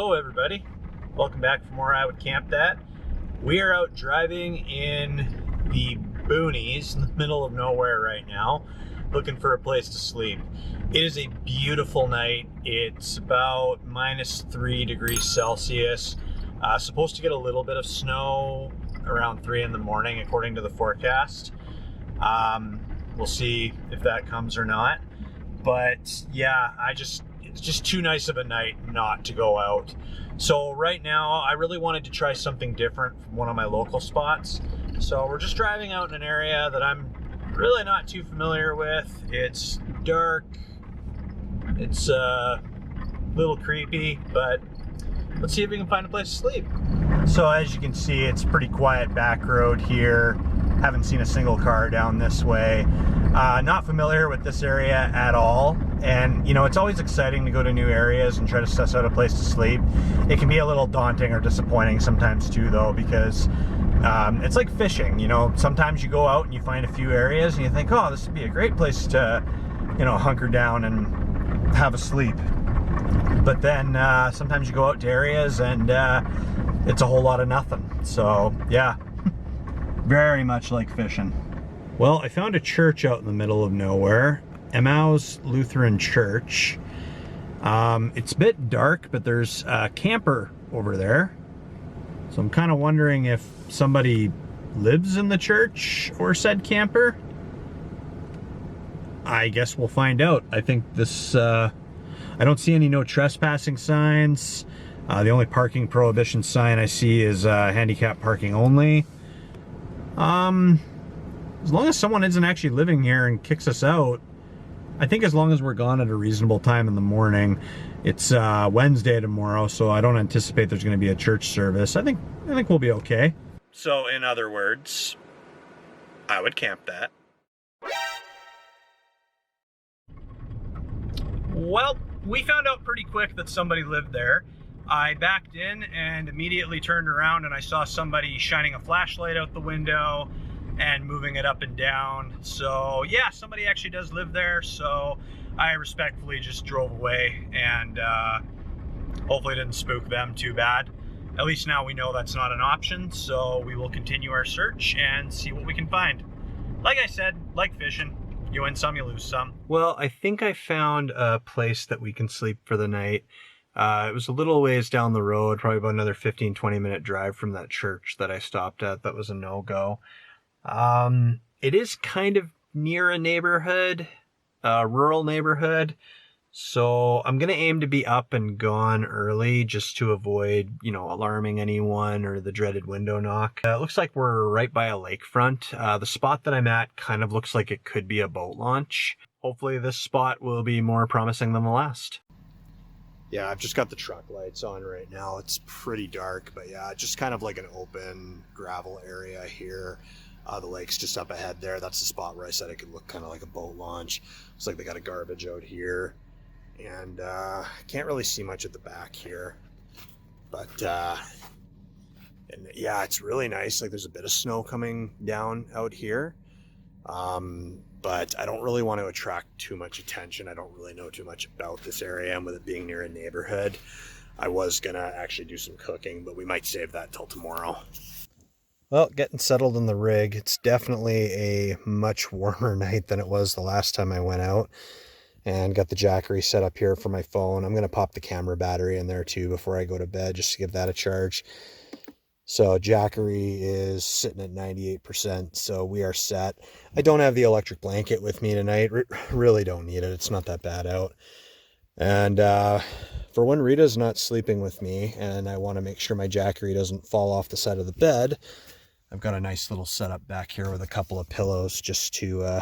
Hello everybody, welcome back for more Iwouldcampthat. We are out driving in the boonies in the middle of nowhere right now, looking for a place to sleep. It is a beautiful night. It's about -3 degrees Celsius. Supposed to get a little bit of snow around 3 in the morning according to the forecast. We'll see if that comes or not. But yeah, it's just too nice of a night not to go out. So right now, I really wanted to try something different from one of my local spots. So we're just driving out in an area that I'm really not too familiar with. It's dark, it's a little creepy, but let's see if we can find a place to sleep. So as you can see, it's a pretty quiet back road here. Haven't seen a single car down this way. Not familiar with this area at all. And you know, it's always exciting to go to new areas and try to suss out a place to sleep. It can be a little daunting or disappointing sometimes too though, because it's like fishing, you know. Sometimes you go out and you find a few areas and you think, oh, this would be a great place to, you know, hunker down and have a sleep. But then sometimes you go out to areas and it's a whole lot of nothing. So yeah, very much like fishing. Well, I found a church out in the middle of nowhere, Emmaus Lutheran Church. It's a bit dark, but there's a camper over there. So I'm kind of wondering if somebody lives in the church or said camper. I guess we'll find out. I think this, I don't see any no trespassing signs. The only parking prohibition sign I see is handicap parking only. As long as someone isn't actually living here and kicks us out, I think as long as we're gone at a reasonable time in the morning. It's Wednesday tomorrow, so I don't anticipate there's going to be a church service. I think we'll be okay. So in other words, I would camp that. Well, we found out pretty quick that somebody lived there. I backed in and immediately turned around and I saw somebody shining a flashlight out the window and moving it up and down. So yeah, somebody actually does live there. So I respectfully just drove away and hopefully didn't spook them too bad. At least now we know that's not an option. So we will continue our search and see what we can find. Like I said, like fishing, you win some, you lose some. Well, I think I found a place that we can sleep for the night. It was a little ways down the road, probably about another 15-20 minute drive from that church that I stopped at. That was a no-go. It is kind of near a neighborhood, a rural neighborhood. So I'm going to aim to be up and gone early just to avoid, you know, alarming anyone or the dreaded window knock. It looks like we're right by a lakefront. The spot that I'm at kind of looks like it could be a boat launch. Hopefully this spot will be more promising than the last. Yeah, I've just got the truck lights on right now. It's pretty dark, but yeah, just kind of like an open gravel area here. The lake's just up ahead there. That's the spot where I said it could look kind of like a boat launch. Looks like they got a garbage out here. And can't really see much at the back here. But and yeah, it's really nice. Like there's a bit of snow coming down out here. But I don't really want to attract too much attention. I don't really know too much about this area, and with it being near a neighborhood, I was gonna actually do some cooking, but we might save that till tomorrow. Well, getting settled in the rig, it's definitely a much warmer night than it was the last time I went out. And got the Jackery set up here for my phone. I'm gonna pop the camera battery in there too before I go to bed, just to give that a charge. So Jackery is sitting at 98%, so we are set. I don't have the electric blanket with me tonight. Really don't need it. It's not that bad out. And for when Rita's not sleeping with me and I want to make sure my Jackery doesn't fall off the side of the bed, I've got a nice little setup back here with a couple of pillows just to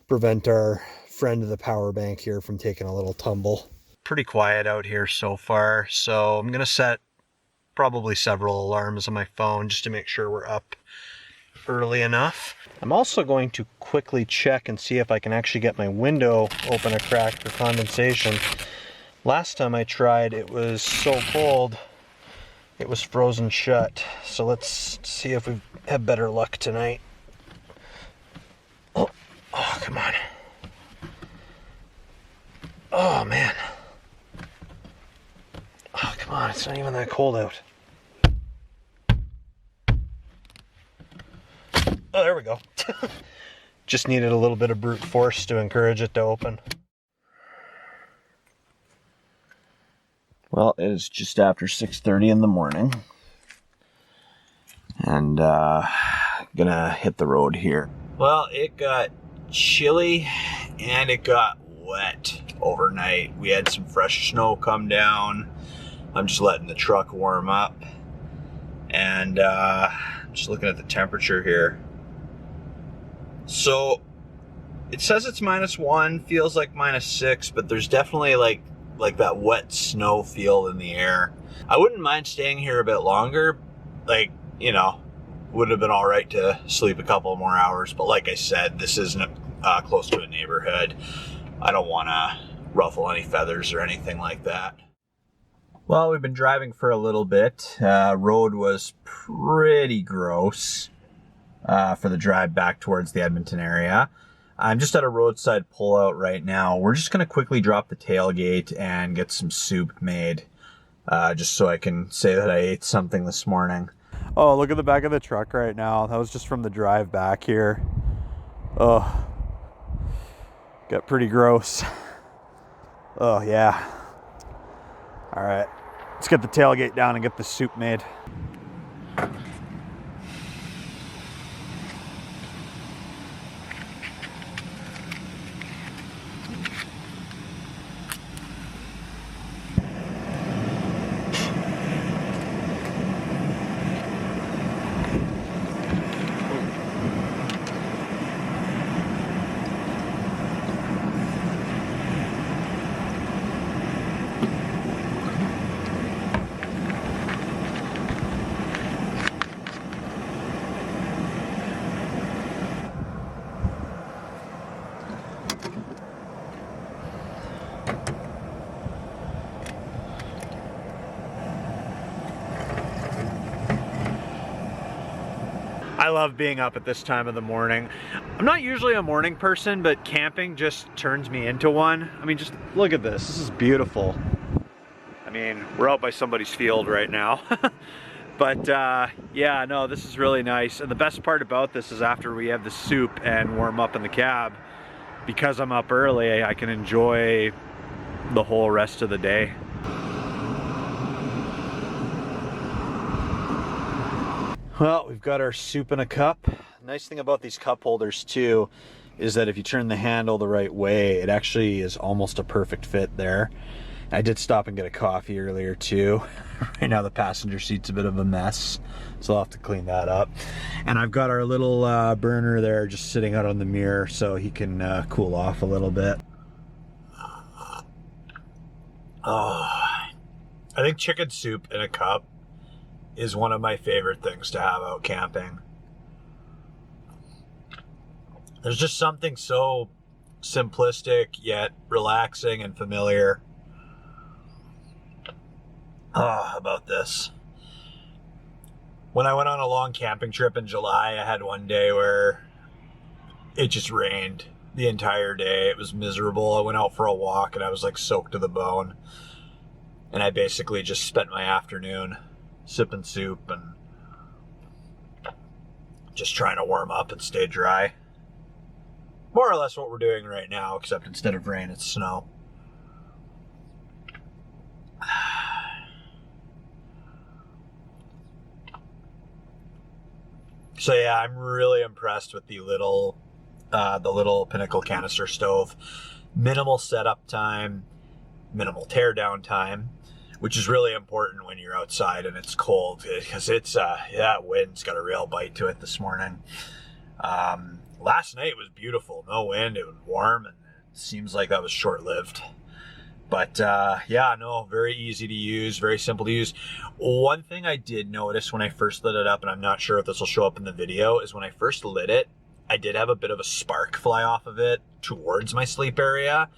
prevent our friend of the power bank here from taking a little tumble. Pretty quiet out here so far, so I'm going to set probably several alarms on my phone just to make sure we're up early enough. I'm also going to quickly check and see if I can actually get my window open a crack for condensation. Last time I tried, it was so cold it was frozen shut. So let's see if we have better luck tonight. Oh, come on. Oh man. Oh, come on, it's not even that cold out. Oh, there we go. Just needed a little bit of brute force to encourage it to open. Well, it is just after 6:30 in the morning. And gonna hit the road here. Well, it got chilly and it got wet overnight. We had some fresh snow come down. I'm just letting the truck warm up. And just looking at the temperature here. So it says it's -1, feels like -6, but there's definitely like that wet snow feel in the air. I wouldn't mind staying here a bit longer. Like, you know, would have been all right to sleep a couple more hours. But like I said, this isn't close to a neighborhood. I don't want to ruffle any feathers or anything like that. Well, we've been driving for a little bit. Road was pretty gross for the drive back towards the Edmonton area. I'm just at a roadside pullout right now. We're just going to quickly drop the tailgate and get some soup made, just so I can say that I ate something this morning. Oh, look at the back of the truck right now. That was just from the drive back here. Oh, got pretty gross. Oh, yeah. All right, let's get the tailgate down and get the soup made. I love being up at this time of the morning. I'm not usually a morning person, but camping just turns me into one. I mean, just look at this. This is beautiful. I mean, we're out by somebody's field right now. But yeah, no, this is really nice. And the best part about this is after we have the soup and warm up in the cab, because I'm up early, I can enjoy the whole rest of the day. Well, we've got our soup in a cup. Nice thing about these cup holders too is that if you turn the handle the right way, it actually is almost a perfect fit there. I did stop and get a coffee earlier too. Right now the passenger seat's a bit of a mess, so I'll have to clean that up. And I've got our little burner there just sitting out on the mirror so he can cool off a little bit. Oh, I think chicken soup in a cup is one of my favorite things to have out camping. There's just something so simplistic yet relaxing and familiar about this. When I went on a long camping trip in July, I had one day where it just rained the entire day. It was miserable. I went out for a walk and I was like soaked to the bone. And I basically just spent my afternoon sipping soup and just trying to warm up and stay dry. More or less what we're doing right now, except instead of rain, it's snow. So yeah, I'm really impressed with the little Pinnacle canister stove. Minimal setup time, minimal teardown time, which is really important when you're outside and it's cold, because it's that wind's got a real bite to it this morning. Last night was beautiful, no wind, it was warm, and it seems like that was short-lived. But yeah, no, very easy to use, very simple to use. One thing I did notice when I first lit it up, and I'm not sure if this will show up in the video, is when I first lit it, I did have a bit of a spark fly off of it towards my sleep area.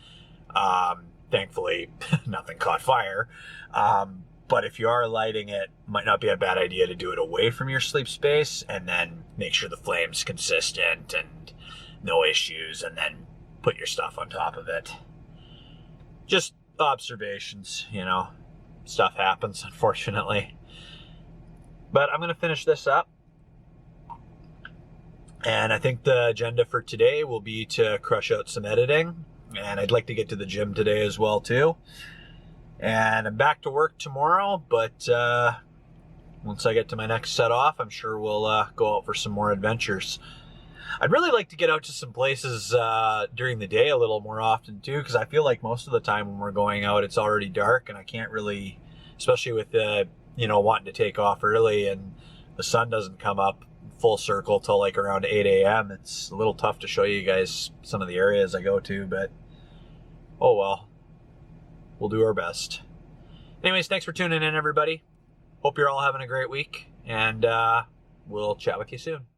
Thankfully, nothing caught fire. But if you are lighting it, might not be a bad idea to do it away from your sleep space and then make sure the flame's consistent and no issues, and then put your stuff on top of it. Just observations, you know. stuff happens, unfortunately. But I'm going to finish this up. And I think the agenda for today will be to crush out some editing. And I'd like to get to the gym today as well, too. And I'm back to work tomorrow, but once I get to my next set off, I'm sure we'll go out for some more adventures. I'd really like to get out to some places during the day a little more often too, because I feel like most of the time when we're going out, it's already dark, and I can't really, especially with wanting to take off early and the sun doesn't come up full circle till like around 8 a.m. It's a little tough to show you guys some of the areas I go to, but oh well, we'll do our best. Anyways, thanks for tuning in, everybody. Hope you're all having a great week, and we'll chat with you soon.